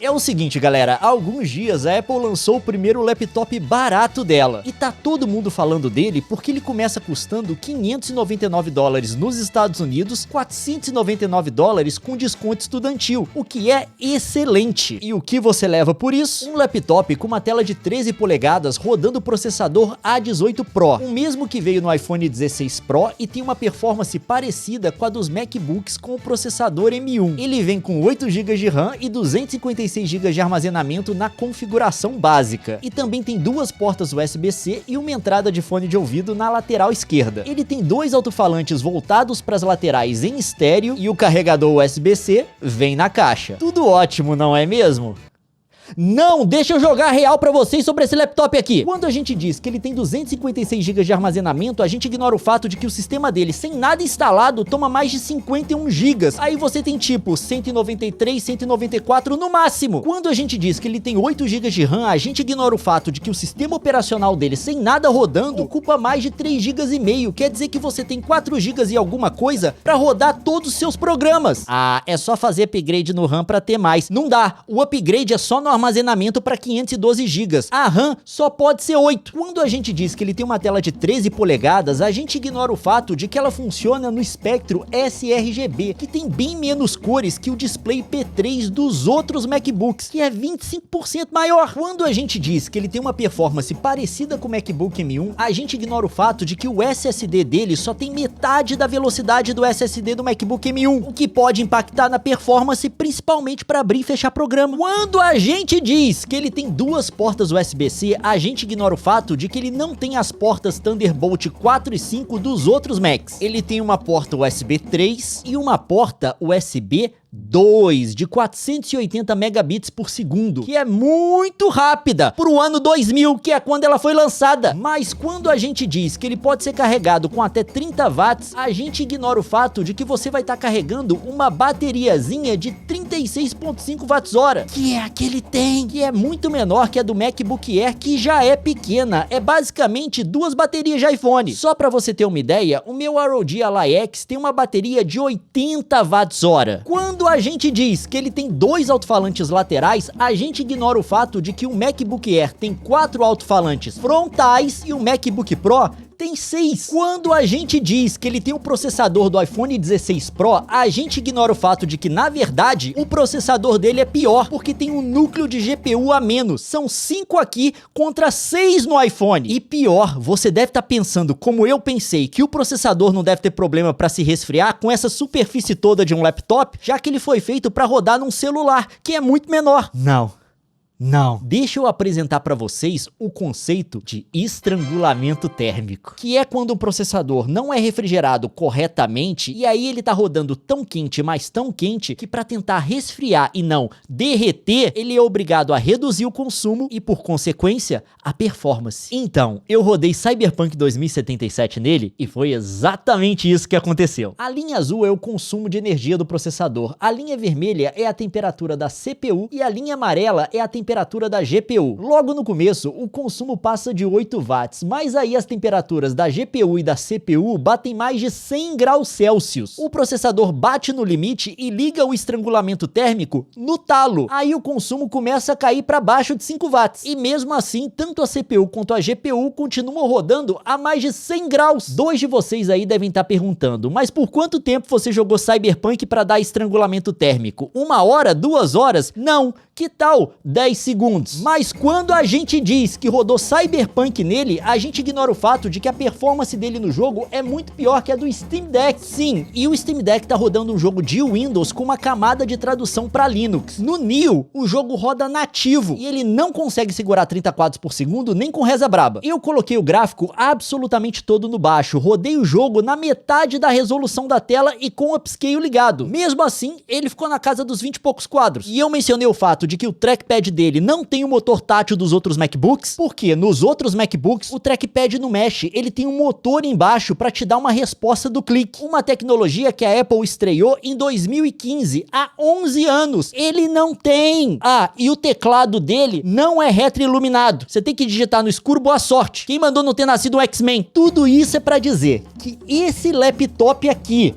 É o seguinte, galera, há alguns dias a Apple lançou o primeiro laptop barato dela. E tá todo mundo falando dele porque ele começa custando $599 nos Estados Unidos, $499 com desconto estudantil, o que é excelente. E o que você leva por isso? Um laptop com uma tela de 13 polegadas rodando o processador A18 Pro, o mesmo que veio no iPhone 16 Pro e tem uma performance parecida com a dos MacBooks com o processador M1. Ele vem com 8 GB de RAM e 256 GB de armazenamento na configuração básica. E também tem duas portas USB-C e uma entrada de fone de ouvido na lateral esquerda. Ele tem dois alto-falantes voltados para as laterais em estéreo e o carregador USB-C vem na caixa. Tudo ótimo, não é mesmo? Não, deixa eu jogar real pra vocês sobre esse laptop aqui. Quando a gente diz que ele tem 256 GB de armazenamento, a gente ignora o fato de que o sistema dele, sem nada instalado, toma mais de 51 GB. Aí você tem tipo 193, 194 no máximo. Quando a gente diz que ele tem 8 GB de RAM, a gente ignora o fato de que o sistema operacional dele, sem nada rodando, ocupa mais de 3,5 GB. Quer dizer que você tem 4 GB e alguma coisa pra rodar todos os seus programas. Ah, é só fazer upgrade no RAM pra ter mais. Não dá, o upgrade é só no armazenamento para 512 GB. A RAM só pode ser 8. Quando a gente diz que ele tem uma tela de 13 polegadas, a gente ignora o fato de que ela funciona no espectro sRGB, que tem bem menos cores que o display P3 dos outros MacBooks, que é 25% maior. Quando a gente diz que ele tem uma performance parecida com o MacBook M1, a gente ignora o fato de que o SSD dele só tem metade da velocidade do SSD do MacBook M1, o que pode impactar na performance, principalmente para abrir e fechar programa. Quando a gente diz que ele tem duas portas USB-C, a gente ignora o fato de que ele não tem as portas Thunderbolt 4 e 5 dos outros Macs. Ele tem uma porta USB 3 e uma porta USB 2 de 480 megabits por segundo, que é muito rápida pro ano 2000, que é quando ela foi lançada. Mas quando a gente diz que ele pode ser carregado com até 30 watts, a gente ignora o fato de que você vai estar carregando uma bateriazinha de 36,5 watts-hora, que é a que ele tem, que é muito menor que a do MacBook Air, que já é pequena. É basicamente duas baterias de iPhone. Só pra você ter uma ideia, o meu ROG Ally X tem uma bateria de 80 watts-hora. Quando a gente diz que ele tem dois alto-falantes laterais, a gente ignora o fato de que o MacBook Air tem 4 alto-falantes frontais e o MacBook Pro tem 6. Quando a gente diz que ele tem o processador do iPhone 16 Pro, a gente ignora o fato de que, na verdade, o processador dele é pior, porque tem um núcleo de GPU a menos. São 5 aqui contra 6 no iPhone. E pior, você deve estar pensando, como eu pensei, que o processador não deve ter problema para se resfriar com essa superfície toda de um laptop, já que ele foi feito para rodar num celular, que é muito menor. Não. Deixa eu apresentar para vocês o conceito de estrangulamento térmico, que é quando um processador não é refrigerado corretamente e aí ele tá rodando tão quente, mas tão quente, que para tentar resfriar e não derreter, ele é obrigado a reduzir o consumo e, por consequência, a performance. Então, eu rodei Cyberpunk 2077 nele e foi exatamente isso que aconteceu. A linha azul é o consumo de energia do processador, a linha vermelha é a temperatura da CPU e a linha amarela é a temperatura da GPU. Logo no começo, o consumo passa de 8 watts, mas aí as temperaturas da GPU e da CPU batem mais de 100 graus Celsius. O processador bate no limite e liga o estrangulamento térmico no talo. Aí o consumo começa a cair para baixo de 5 watts. E mesmo assim, tanto a CPU quanto a GPU continuam rodando a mais de 100 graus. Dois de vocês aí devem estar perguntando, mas por quanto tempo você jogou Cyberpunk para dar estrangulamento térmico? 1 hora? 2 horas? Não. Que tal 10 segundos? Mas quando a gente diz que rodou Cyberpunk nele, a gente ignora o fato de que a performance dele no jogo é muito pior que a do Steam Deck. Sim, e o Steam Deck tá rodando um jogo de Windows com uma camada de tradução para Linux. No Neo, o jogo roda nativo e ele não consegue segurar 30 quadros por segundo nem com reza braba. Eu coloquei o gráfico absolutamente todo no baixo, rodei o jogo na metade da resolução da tela e com o upscale ligado. Mesmo assim, ele ficou na casa dos 20 e poucos quadros. E eu mencionei o fato de que o trackpad dele não tem o motor tátil dos outros MacBooks, porque nos outros MacBooks o trackpad não mexe, ele tem um motor embaixo para te dar uma resposta do clique. Uma tecnologia que a Apple estreou em 2015, há 11 anos. Ele não tem. Ah, e o teclado dele não é retroiluminado. Você tem que digitar no escuro, boa sorte. Quem mandou não ter nascido um X-Men? Tudo isso é para dizer que esse laptop aqui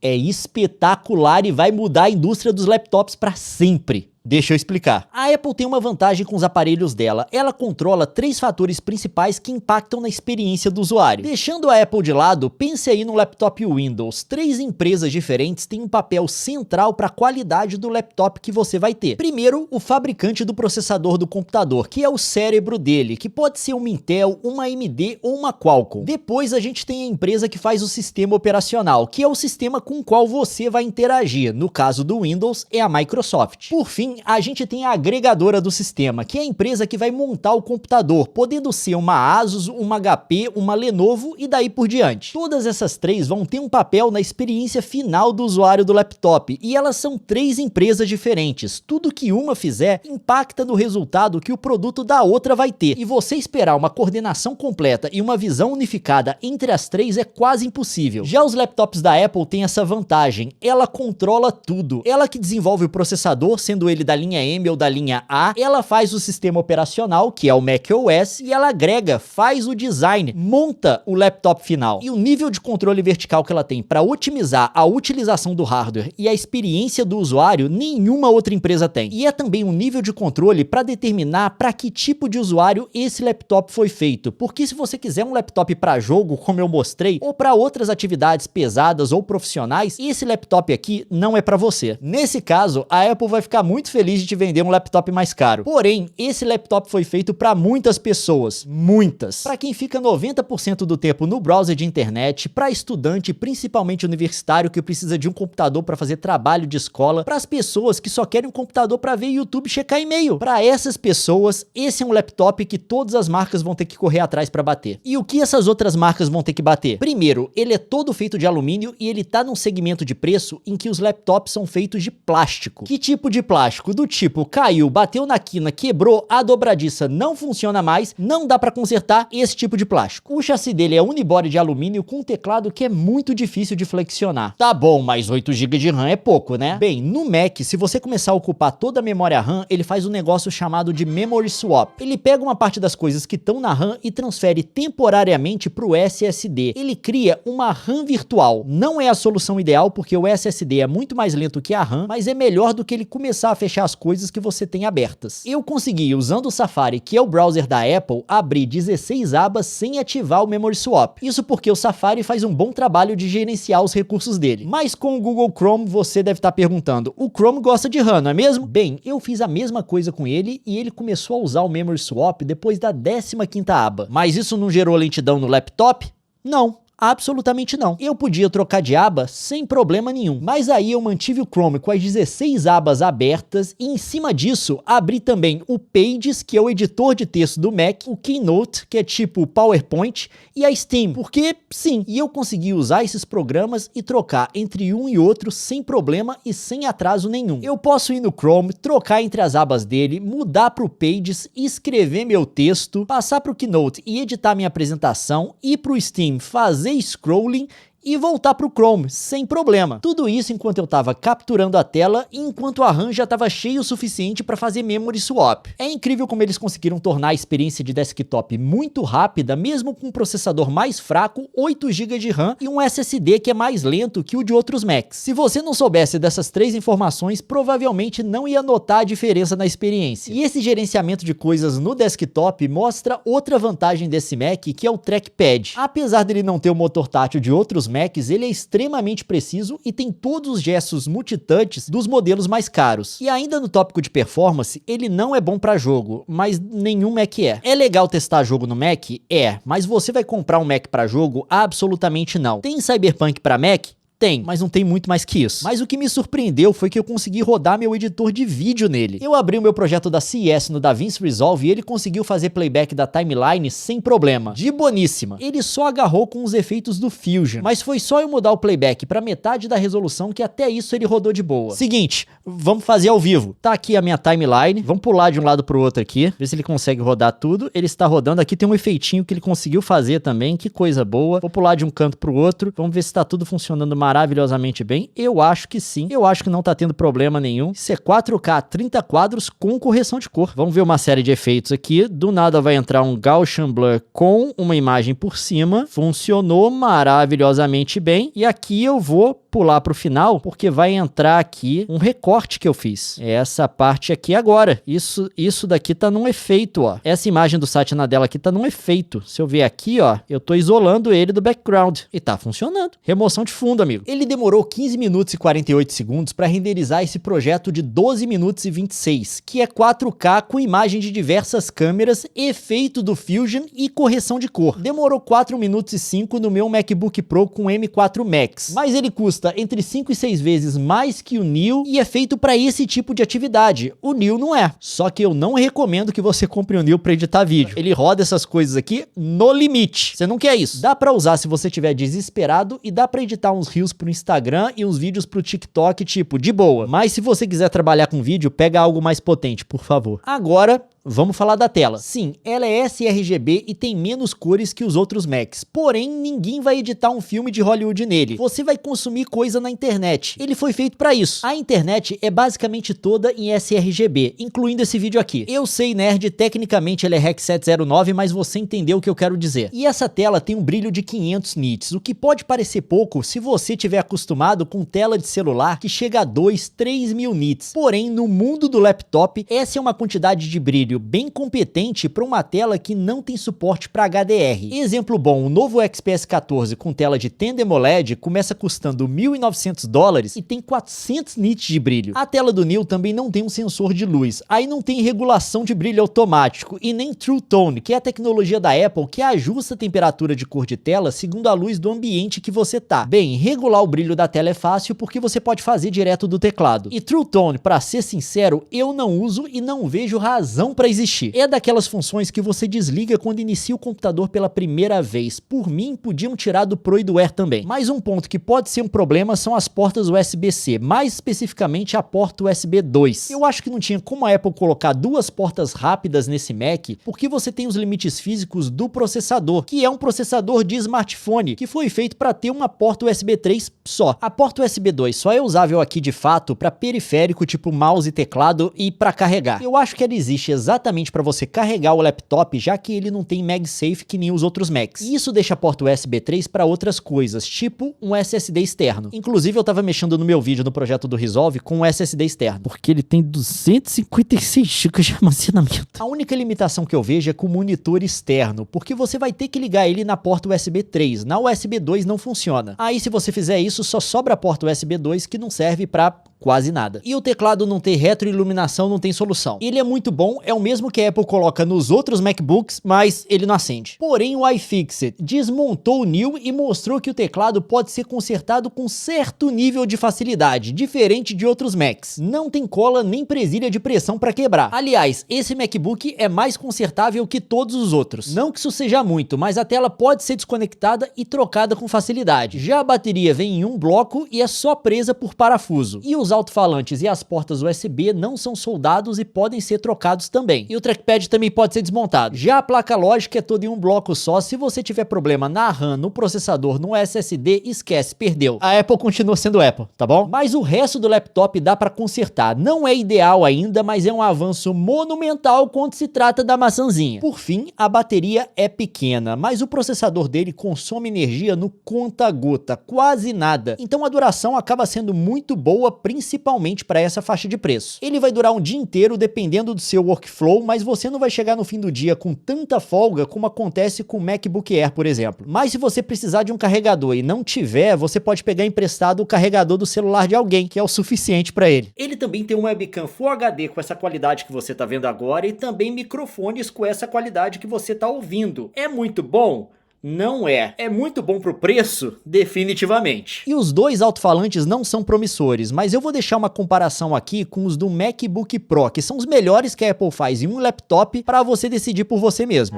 é espetacular e vai mudar a indústria dos laptops para sempre. Deixa eu explicar. A Apple tem uma vantagem com os aparelhos dela. Ela controla 3 fatores principais que impactam na experiência do usuário. Deixando a Apple de lado, pense aí no laptop Windows. 3 empresas diferentes têm um papel central para a qualidade do laptop que você vai ter. Primeiro, o fabricante do processador do computador, que é o cérebro dele, que pode ser uma Intel, uma AMD ou uma Qualcomm. Depois a gente tem a empresa que faz o sistema operacional, que é o sistema com o qual você vai interagir. No caso do Windows, é a Microsoft. Por fim, a gente tem a agregadora do sistema, que é a empresa que vai montar o computador, podendo ser uma Asus, uma HP, uma Lenovo e daí por diante. Todas essas 3 vão ter um papel na experiência final do usuário do laptop, e elas são 3 empresas diferentes. Tudo que uma fizer impacta no resultado que o produto da outra vai ter, e você esperar uma coordenação completa e uma visão unificada entre as 3 é quase impossível. Já os laptops da Apple têm essa vantagem, ela controla tudo. Ela que desenvolve o processador, sendo ele da linha M ou da linha A, ela faz o sistema operacional, que é o macOS, e ela agrega, faz o design, monta o laptop final. E o nível de controle vertical que ela tem para otimizar a utilização do hardware e a experiência do usuário, nenhuma outra empresa tem. E é também um nível de controle para determinar para que tipo de usuário esse laptop foi feito, porque se você quiser um laptop para jogo, como eu mostrei, ou para outras atividades pesadas ou profissionais, esse laptop aqui não é para você. Nesse caso, a Apple vai ficar muito feliz de te vender um laptop mais caro. Porém, esse laptop foi feito para muitas pessoas, muitas. Para quem fica 90% do tempo no browser de internet, para estudante, principalmente universitário, que precisa de um computador para fazer trabalho de escola, para as pessoas que só querem um computador para ver YouTube e checar e-mail. Para essas pessoas, esse é um laptop que todas as marcas vão ter que correr atrás para bater. E o que essas outras marcas vão ter que bater? Primeiro, ele é todo feito de alumínio e ele tá num segmento de preço em que os laptops são feitos de plástico. Que tipo de plástico? Do tipo, caiu, bateu na quina, quebrou, a dobradiça não funciona mais, não dá para consertar, esse tipo de plástico. O chassi dele é unibody de alumínio com um teclado que é muito difícil de flexionar. Tá bom, mas 8 GB de RAM é pouco, né? Bem, no Mac, se você começar a ocupar toda a memória RAM, ele faz um negócio chamado de Memory Swap. Ele pega uma parte das coisas que estão na RAM e transfere temporariamente pro SSD. Ele cria uma RAM virtual. Não é a solução ideal porque o SSD é muito mais lento que a RAM, mas é melhor do que ele começar a fechar as coisas que você tem abertas. Eu consegui, usando o Safari, que é o browser da Apple, abrir 16 abas sem ativar o Memory Swap. Isso porque o Safari faz um bom trabalho de gerenciar os recursos dele. Mas com o Google Chrome você deve estar perguntando, o Chrome gosta de RAM, não é mesmo? Bem, eu fiz a mesma coisa com ele e ele começou a usar o Memory Swap depois da 15ª aba. Mas isso não gerou lentidão no laptop? Não. Absolutamente não. Eu podia trocar de aba sem problema nenhum, mas aí eu mantive o Chrome com as 16 abas abertas e em cima disso abri também o Pages, que é o editor de texto do Mac, o Keynote, que é tipo o PowerPoint, e a Steam, porque sim, e eu consegui usar esses programas e trocar entre um e outro sem problema e sem atraso nenhum. Eu posso ir no Chrome, trocar entre as abas dele, mudar pro Pages, escrever meu texto, passar pro Keynote e editar minha apresentação, ir pro Steam, fazer scrolling e voltar pro Chrome, sem problema. Tudo isso enquanto eu tava capturando a tela e enquanto a RAM já tava cheia o suficiente para fazer Memory Swap. É incrível como eles conseguiram tornar a experiência de desktop muito rápida, mesmo com um processador mais fraco, 8 GB de RAM e um SSD que é mais lento que o de outros Macs. Se você não soubesse dessas 3 informações, provavelmente não ia notar a diferença na experiência. E esse gerenciamento de coisas no desktop mostra outra vantagem desse Mac, que é o trackpad. Apesar dele não ter o motor tátil de outros Macs, ele é extremamente preciso e tem todos os gestos multitouches dos modelos mais caros. E ainda no tópico de performance, ele não é bom para jogo, mas nenhum Mac é. É legal testar jogo no Mac? É, mas você vai comprar um Mac para jogo? Absolutamente não. Tem Cyberpunk para Mac? Tem, mas não tem muito mais que isso. Mas o que me surpreendeu foi que eu consegui rodar meu editor de vídeo nele. Eu abri o meu projeto da CES no DaVinci Resolve e ele conseguiu fazer playback da timeline sem problema. De boníssima. Ele só agarrou com os efeitos do Fusion, mas foi só eu mudar o playback pra metade da resolução que até isso ele rodou de boa. Seguinte, vamos fazer ao vivo. Tá aqui a minha timeline, vamos pular de um lado pro outro aqui, ver se ele consegue rodar tudo. Ele está rodando, aqui tem um efeitinho que ele conseguiu fazer também, que coisa boa. Vou pular de um canto pro outro, vamos ver se tá tudo funcionando maravilhosamente. maravilhosamente bem? Eu acho que sim. Eu acho que não tá tendo problema nenhum. Isso é 4K 30 quadros com correção de cor. Vamos ver uma série de efeitos aqui. Do nada vai entrar um Gaussian Blur com uma imagem por cima. Funcionou maravilhosamente bem. E aqui eu vou pular pro final, porque vai entrar aqui um recorte que eu fiz. É essa parte aqui agora. Isso daqui tá num efeito, ó. Essa imagem do Satya Nadella aqui tá num efeito. Se eu ver aqui, ó, eu tô isolando ele do background. E tá funcionando. Remoção de fundo, amigo. Ele demorou 15 minutos e 48 segundos para renderizar esse projeto de 12 minutos e 26, que é 4K com imagem de diversas câmeras, efeito do Fusion e correção de cor. Demorou 4 minutos e 5 no meu MacBook Pro com M4 Max. Mas ele custa entre 5 e 6 vezes mais que o Neo e é feito para esse tipo de atividade. O Neo não é. Só que eu não recomendo que você compre o Neo para editar vídeo. Ele roda essas coisas aqui no limite. Você não quer isso. Dá para usar se você estiver desesperado e dá para editar uns reels pro Instagram e uns vídeos pro TikTok, tipo, de boa. Mas se você quiser trabalhar com vídeo, pega algo mais potente, por favor. Agora, vamos falar da tela. Sim, ela é sRGB e tem menos cores que os outros Macs. Porém, ninguém vai editar um filme de Hollywood nele. Você vai consumir coisa na internet. Ele foi feito para isso. A internet é basicamente toda em sRGB, incluindo esse vídeo aqui. Eu sei, nerd, tecnicamente ele é Rec 709, mas você entendeu o que eu quero dizer. E essa tela tem um brilho de 500 nits, o que pode parecer pouco se você tiver acostumado com tela de celular que chega a 2, 3 mil nits. Porém, no mundo do laptop, essa é uma quantidade de brilho bem competente para uma tela que não tem suporte para HDR. Exemplo bom, o novo XPS 14 com tela de Tandem OLED começa custando $1.900 e tem 400 nits de brilho. A tela do Neo também não tem um sensor de luz, aí não tem regulação de brilho automático e nem True Tone, que é a tecnologia da Apple que ajusta a temperatura de cor de tela segundo a luz do ambiente que você tá. Bem, regular o brilho da tela é fácil porque você pode fazer direto do teclado. E True Tone, para ser sincero, eu não uso e não vejo razão para existir. É daquelas funções que você desliga quando inicia o computador pela primeira vez. Por mim, podiam tirar do Pro e do Air também. Mais um ponto que pode ser um problema são as portas USB-C, mais especificamente a porta USB 2. Eu acho que não tinha como a Apple colocar duas portas rápidas nesse Mac, porque você tem os limites físicos do processador, que é um processador de smartphone, que foi feito para ter uma porta USB 3 só. A porta USB 2 só é usável aqui de fato para periférico tipo mouse e teclado e para carregar. Eu acho que ela existe exatamente para você carregar o laptop, já que ele não tem MagSafe que nem os outros Macs. E isso deixa a porta USB 3 para outras coisas, tipo um SSD externo. Inclusive eu tava mexendo no meu vídeo no projeto do Resolve com um SSD externo, porque ele tem 256 GB de armazenamento. A única limitação que eu vejo é com o monitor externo, porque você vai ter que ligar ele na porta USB 3, na USB 2 não funciona. Aí se você fizer isso, só sobra a porta USB 2 que não serve para quase nada. E o teclado não ter retroiluminação não tem solução. Ele é muito bom, é o mesmo que a Apple coloca nos outros MacBooks, mas ele não acende. Porém, o iFixit desmontou o Neo e mostrou que o teclado pode ser consertado com certo nível de facilidade, diferente de outros Macs. Não tem cola nem presilha de pressão para quebrar. Aliás, esse MacBook é mais consertável que todos os outros. Não que isso seja muito, mas a tela pode ser desconectada e trocada com facilidade. Já a bateria vem em um bloco e é só presa por parafuso. E os alto-falantes e as portas USB não são soldados e podem ser trocados também. E o trackpad também pode ser desmontado. Já a placa lógica é toda em um bloco só. Se você tiver problema na RAM, no processador, no SSD, esquece, perdeu. A Apple continua sendo Apple, tá bom? Mas o resto do laptop dá pra consertar. Não é ideal ainda, mas é um avanço monumental quando se trata da maçãzinha. Por fim, a bateria é pequena, mas o processador dele consome energia no conta-gota, quase nada. Então a duração acaba sendo muito boa, principalmente para essa faixa de preço. Ele vai durar um dia inteiro dependendo do seu workflow, mas você não vai chegar no fim do dia com tanta folga como acontece com o MacBook Air, por exemplo. Mas se você precisar de um carregador e não tiver, você pode pegar emprestado o carregador do celular de alguém, que é o suficiente para ele. Ele também tem um webcam Full HD com essa qualidade que você tá vendo agora e também microfones com essa qualidade que você tá ouvindo. É muito bom? Não é. É muito bom pro preço? Definitivamente. E os dois alto-falantes não são promissores, mas eu vou deixar uma comparação aqui com os do MacBook Pro, que são os melhores que a Apple faz em um laptop para você decidir por você mesmo.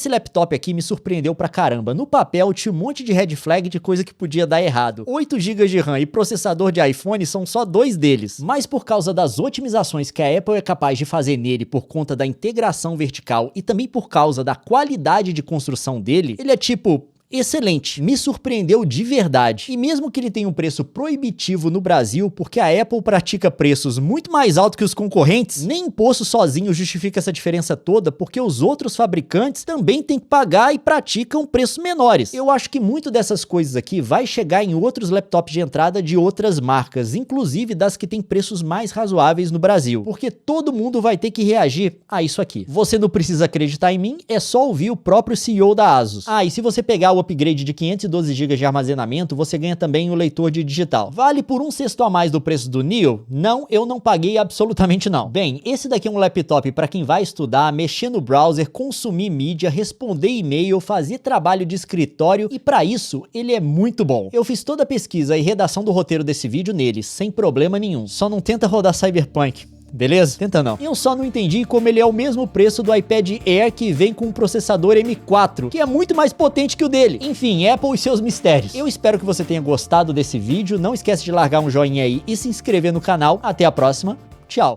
esse laptop aqui me surpreendeu pra caramba. No papel tinha um monte de red flag de coisa que podia dar errado. 8 GB de RAM e processador de iPhone são só 2 deles. Mas por causa das otimizações que a Apple é capaz de fazer nele por conta da integração vertical e também por causa da qualidade de construção dele, ele é tipo... excelente, me surpreendeu de verdade. E mesmo que ele tenha um preço proibitivo no Brasil, porque a Apple pratica preços muito mais altos que os concorrentes, nem imposto sozinho justifica essa diferença toda, porque os outros fabricantes também têm que pagar e praticam preços menores. Eu acho que muito dessas coisas aqui vai chegar em outros laptops de entrada de outras marcas, inclusive das que têm preços mais razoáveis no Brasil, porque todo mundo vai ter que reagir a isso aqui. Você não precisa acreditar em mim, é só ouvir o próprio CEO da Asus. Ah, e se você pegar o upgrade de 512 GB de armazenamento, você ganha também o leitor de digital. Vale por 1/6 a mais do preço do Neo? Não, eu não paguei absolutamente não. Bem, esse daqui é um laptop para quem vai estudar, mexer no browser, consumir mídia, responder e-mail, fazer trabalho de escritório e para isso ele é muito bom. Eu fiz toda a pesquisa e redação do roteiro desse vídeo nele, sem problema nenhum. Só não tenta rodar Cyberpunk. Beleza? Tenta não. Eu só não entendi como ele é o mesmo preço do iPad Air que vem com um processador M4, que é muito mais potente que o dele. Enfim, Apple e seus mistérios. Eu espero que você tenha gostado desse vídeo. Não esquece de largar um joinha aí e se inscrever no canal. Até a próxima. Tchau.